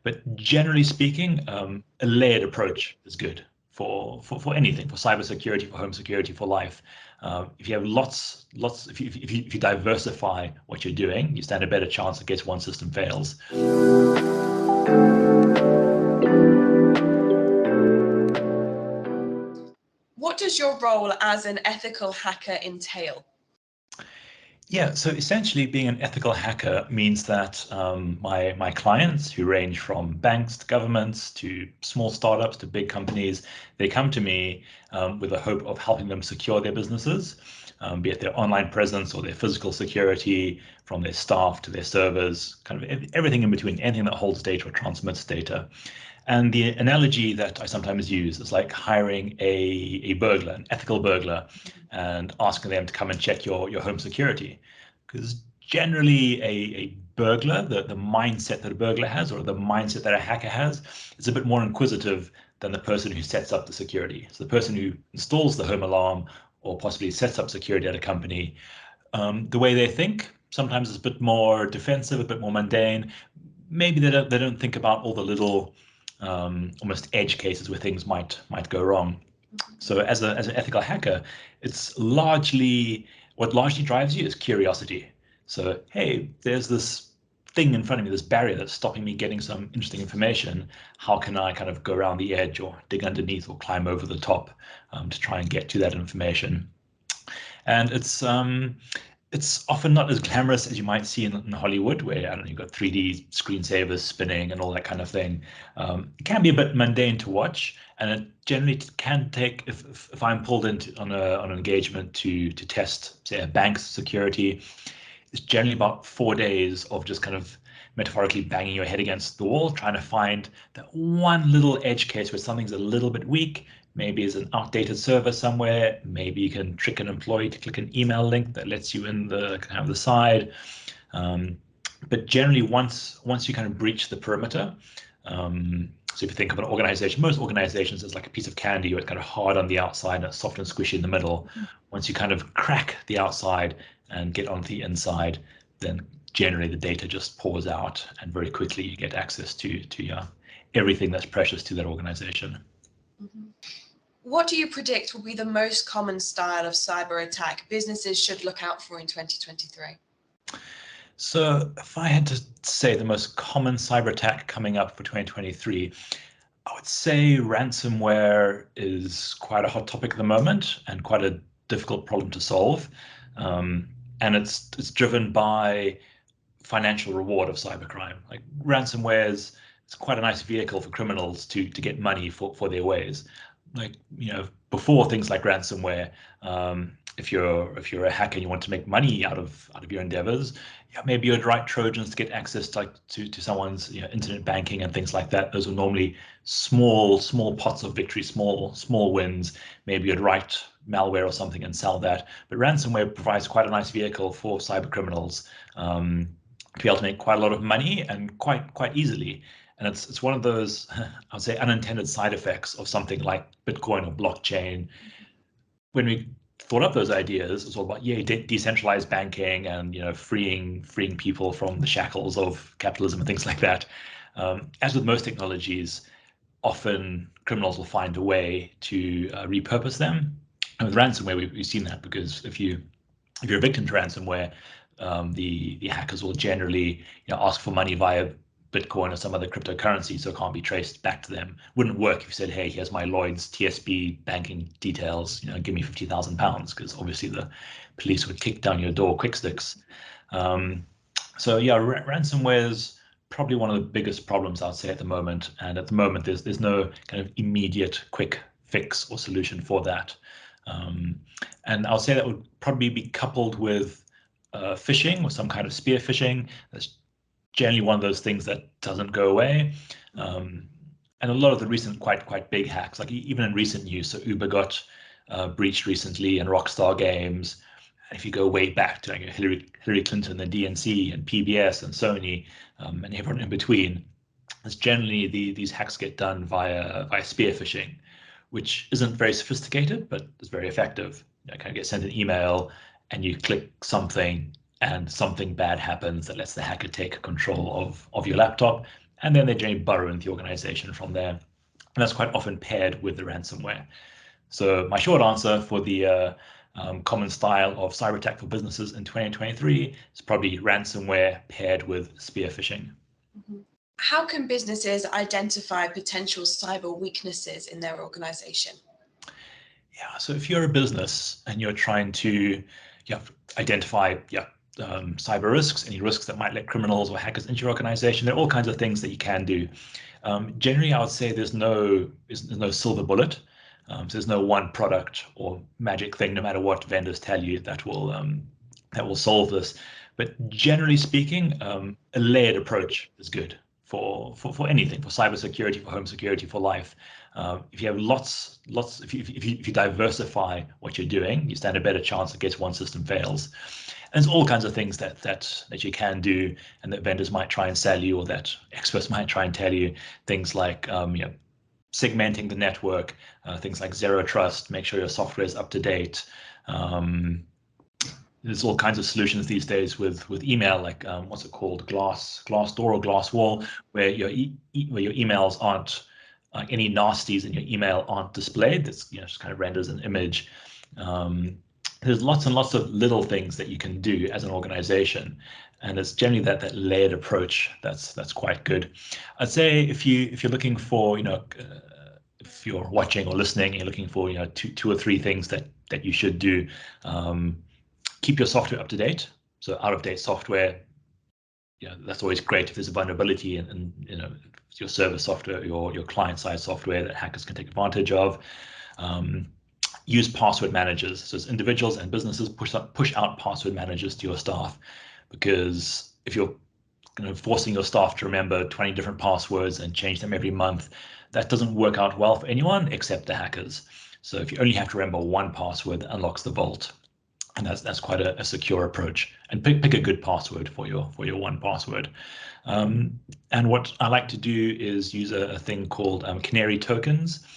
But generally speaking, a layered approach is good for anything, for cybersecurity, for home security, for life. If you have lots, if you diversify what you're doing, you stand a better chance in case one system fails. What does your role as an ethical hacker entail? Yeah, so essentially being an ethical hacker means that my clients, who range from banks to governments to small startups to big companies, they come to me with the hope of helping them secure their businesses, be it their online presence or their physical security, from their staff to their servers, kind of everything in between, anything that holds data or transmits data. And the analogy that I sometimes use is like hiring a burglar, an ethical burglar, and asking them to come and check your home security. Because generally a burglar, the mindset that a burglar has, or the mindset that a hacker has, is a bit more inquisitive than the person who sets up the security. So the person who installs the home alarm or possibly sets up security at a company, the way they think sometimes is a bit more defensive, a bit more mundane. Maybe they don't think about all the little almost edge cases where things might go wrong. So as an ethical hacker, it's what largely drives you is curiosity. So, hey, there's this thing in front of me, this barrier that's stopping me getting some interesting information. How can I kind of go around the edge or dig underneath or climb over the top to try and get to that information? And it's often not as glamorous as you might see in Hollywood, where, I don't know, you've got 3D screensavers spinning and all that kind of thing. It can be a bit mundane to watch, and it generally can take, if I'm pulled into on an engagement to test, say, a bank's security, it's generally about 4 days of just kind of metaphorically banging your head against the wall, trying to find that one little edge case where something's a little bit weak. Maybe it's an outdated server somewhere. Maybe you can trick an employee to click an email link that lets you in the kind of the side. But generally, once you kind of breach the perimeter, so if you think of an organization, most organizations is like a piece of candy where it's kind of hard on the outside and it's soft and squishy in the middle. Once you kind of crack the outside and get onto the inside, then generally the data just pours out, and very quickly you get access to everything that's precious to that organization. Mm-hmm. What do you predict will be the most common style of cyber attack businesses should look out for in 2023? So if I had to say the most common cyber attack coming up for 2023, I would say ransomware is quite a hot topic at the moment and quite a difficult problem to solve. And it's driven by financial reward of cybercrime. Like ransomware is, it's quite a nice vehicle for criminals to get money for their ways. Like, you know, before things like ransomware, if you're a hacker and you want to make money out of your endeavors, yeah, maybe you'd write Trojans to get access to someone's, you know, internet banking and things like that. Those are normally small pots of victory, small wins. Maybe you'd write malware or something and sell that. But ransomware provides quite a nice vehicle for cyber criminals to be able to make quite a lot of money and quite easily. And it's one of those, I would say, unintended side effects of something like Bitcoin or blockchain. When we thought up those ideas, it's all about, yeah, decentralized banking and, you know, freeing people from the shackles of capitalism and things like that. As with most technologies, often criminals will find a way to repurpose them. And with ransomware, we've seen that, because if you're a victim to ransomware, the hackers will generally, you know, ask for money via Bitcoin or some other cryptocurrency, so it can't be traced back to them. Wouldn't work if you said, hey, here's my Lloyd's TSB banking details, you know, give me £50,000, because obviously the police would kick down your door quick sticks. So yeah, ransomware is probably one of the biggest problems I'd say at the moment. And at the moment, there's no kind of immediate quick fix or solution for that. And I'll say that would probably be coupled with phishing or some kind of spear phishing. That's generally one of those things that doesn't go away. And a lot of the recent quite big hacks, like even in recent news, so Uber got breached recently, and Rockstar Games. If you go way back to like Hillary Clinton, the DNC, and PBS, and Sony, and everyone in between, it's generally these hacks get done via spear phishing, which isn't very sophisticated, but is very effective. You know, kind of get sent an email, and you click something, and something bad happens that lets the hacker take control of your laptop, and then they generally burrow into the organization from there. And that's quite often paired with the ransomware. So my short answer for the common style of cyber attack for businesses in 2023 is probably ransomware paired with spear phishing. How can businesses identify potential cyber weaknesses in their organization? Yeah, so if you're a business and you're trying to identify cyber risks, any risks that might let criminals or hackers into your organization, there are all kinds of things that you can do. Generally, I would say there's no silver bullet. So there's no one product or magic thing, no matter what vendors tell you, that will solve this. But generally speaking, a layered approach is good for anything, for cybersecurity, for home security, for life. If you have lots, if you diversify what you're doing, you stand a better chance in case one system fails. And there's all kinds of things that you can do, and that vendors might try and sell you, or that experts might try and tell you. Things like segmenting the network, things like zero trust, make sure your software is up to date. There's all kinds of solutions these days with email, like what's it called, Glassdoor or Glasswall, where your emails aren't any nasties in your email aren't displayed. That's just kind of renders an image. There's lots and lots of little things that you can do as an organization, and it's generally that layered approach that's quite good. I'd say if you're looking for if you're watching or listening, and you're looking for two or three things that you should do. Keep your software up to date. So out of date software, that's always great if there's a vulnerability in your server software, your client side software that hackers can take advantage of. Use password managers. So as individuals and businesses, push out password managers to your staff, because if you're forcing your staff to remember 20 different passwords and change them every month, that doesn't work out well for anyone except the hackers. So if you only have to remember one password that unlocks the vault, and that's quite a secure approach. And pick a good password for your one password. And what I like to do is use a thing called canary tokens.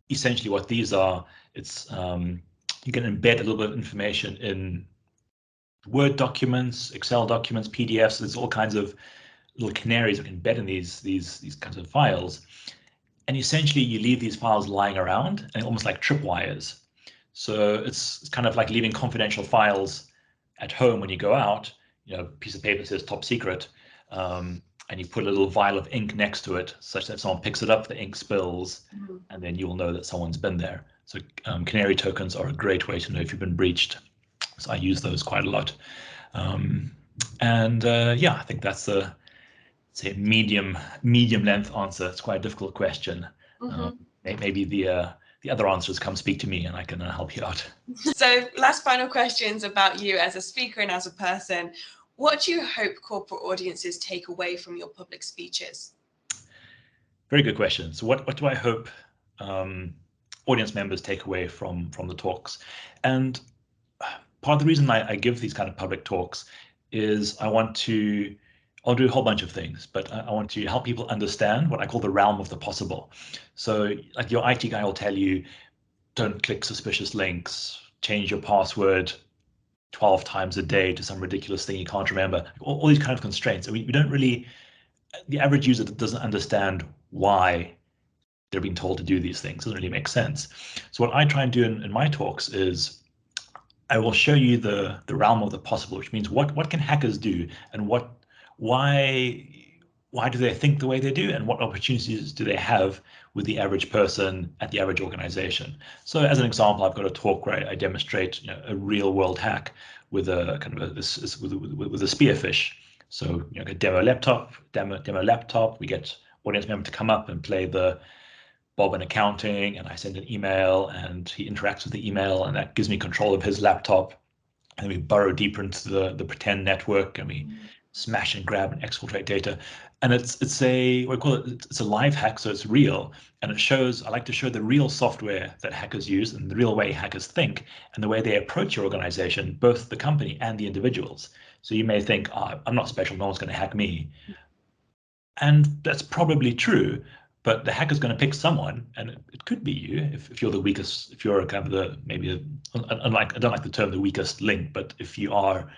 Essentially, what these are, it's you can embed a little bit of information in Word documents, Excel documents, PDFs. There's all kinds of little canaries that can embed in these kinds of files. And essentially, you leave these files lying around, and almost like tripwires. So it's kind of like leaving confidential files at home when you go out. A piece of paper says top secret, and you put a little vial of ink next to it, such that if someone picks it up, the ink spills, and then you will know that someone's been there. So canary tokens are a great way to know if you've been breached. So I use those quite a lot. I think that's a medium length answer. It's quite a difficult question. Maybe the other answers come speak to me and I can help you out. So last final questions about you as a speaker and as a person. What do you hope corporate audiences take away from your public speeches? Very good question. So what do I hope audience members take away from the talks? And part of the reason I give these kind of public talks is I'll do a whole bunch of things, but I want to help people understand what I call the realm of the possible. So like your IT guy will tell you, don't click suspicious links, change your password 12 times a day to some ridiculous thing you can't remember, all these kind of constraints. And we don't really, the average user doesn't understand why they're being told to do these things. It doesn't really make sense. So what I try and do in my talks is I will show you the realm of the possible, which means what can hackers do, and why do they think the way they do, and what opportunities do they have with the average person at the average organization. So as an example, I've got a talk where I demonstrate a real world hack with a kind of with a spearfish. So a demo laptop, we get audience member to come up and play the Bob in accounting, and I send an email and he interacts with the email, and that gives me control of his laptop. And then we burrow deeper into the pretend network, and we smash and grab and exfiltrate data. And it's a live hack, so it's real. And it shows, I like to show the real software that hackers use and the real way hackers think and the way they approach your organization, both the company and the individuals. So you may think, I'm not special, no one's going to hack me. And that's probably true, but the hacker's going to pick someone, and it could be you if you're the weakest, if you're kind of I don't like the term the weakest link, but if you are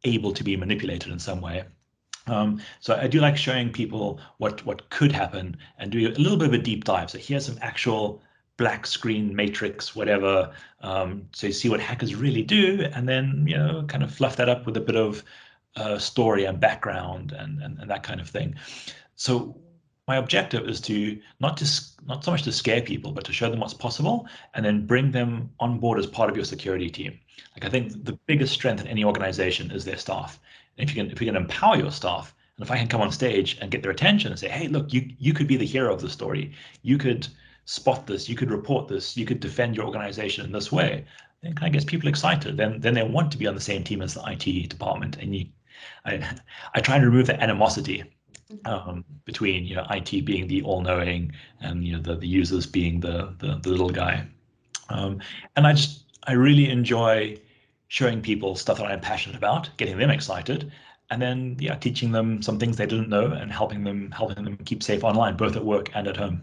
able to be manipulated in some way. So I do like showing people what could happen and do a little bit of a deep dive. So here's some actual black screen matrix, whatever. So you see what hackers really do, and then kind of fluff that up with a bit of story and background and that kind of thing. So my objective is to not so much to scare people, but to show them what's possible and then bring them on board as part of your security team. Like I think the biggest strength in any organization is their staff. And if you can empower your staff, and if I can come on stage and get their attention and say, hey, look, you could be the hero of the story. You could spot this, you could report this, you could defend your organization in this way, then kind of gets people excited. Then they want to be on the same team as the IT department. And I try and remove the animosity between IT being the all-knowing and the users being the little guy. And I really enjoy showing people stuff that I'm passionate about, getting them excited, and then teaching them some things they didn't know and helping them keep safe online, both at work and at home.